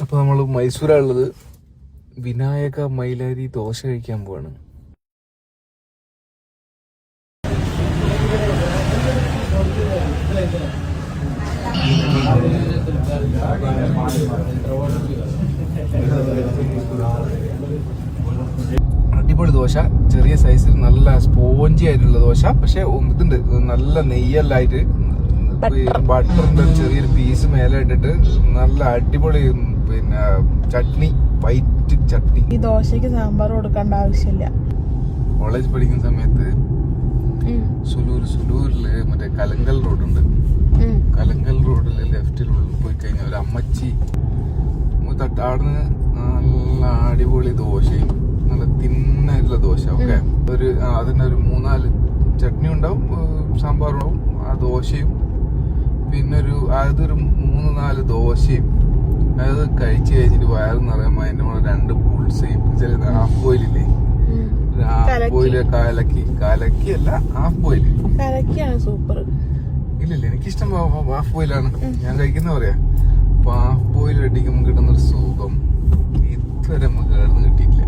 അപ്പോൾ നമ്മൾ മൈസൂരാണുള്ളത്. വിനായക മൈലാരി ദോശ കഴിക്കാൻ പോവാണ്. അടിപൊളി ദോശ, ചെറിയ സൈസിൽ നല്ല സ്പോഞ്ചി ആയിട്ടുള്ള ദോശ. പക്ഷെ ഇതുണ്ട്, നല്ല നെയ്യെല്ലായിട്ട് ബട്ടറിന്റെ ചെറിയൊരു പീസ് മേലെ ഇട്ടിട്ട് നല്ല അടിപൊളി പിന്നെ ചട്നി, വൈറ്റ് ചട്നി. ഈ ദോശക്ക് സാമ്പാർ കൊടുക്കേണ്ട ആവശ്യമില്ല. കോളേജ് പഠിക്കുന്ന സമയത്ത് സുലൂരില് മറ്റേ കലങ്കൽ റോഡുണ്ട്. കലങ്കൽ റോഡില് ലെഫ്റ്റിൽ പോയി കഴിഞ്ഞാൽ ഒരു അമ്മച്ചി തട്ടാടുന്ന് നല്ല അടിപൊളി ദോശയും നല്ല തിന്നായിട്ടുള്ള ദോശ. ഓക്കെ, അതിന്റെ ഒരു 3-4 ചട്നി ഉണ്ടാവും, സാമ്പാറുണ്ടാവും, ആ ദോശയും പിന്നെ അതൊരു 3-4 ദോശയും. അത് കഴിച്ചിട്ട് വയറ് നിറയുമ്പോ അതിന്റെ കൂടെ 2 ബുൾസയും ഹാഫ് ബോയിലില്ലേ, ഹാഫ് ബോയില് കലക്കിയല്ല, ഹാഫ് ബോയില് കലക്കിയാണ് സൂപ്പർ. ഇല്ലല്ല, എനിക്കിഷ്ടം ഹാഫ് ബോയിലാണ് ഞാൻ കഴിക്കുന്ന പറയാ. അപ്പൊ ഹാഫ് ബോയിൽ അടിക്കുമ്പോൾ കിട്ടുന്നൊരു സുഖം ഇതുവരെ നമുക്ക് കിട്ടിയിട്ടില്ല.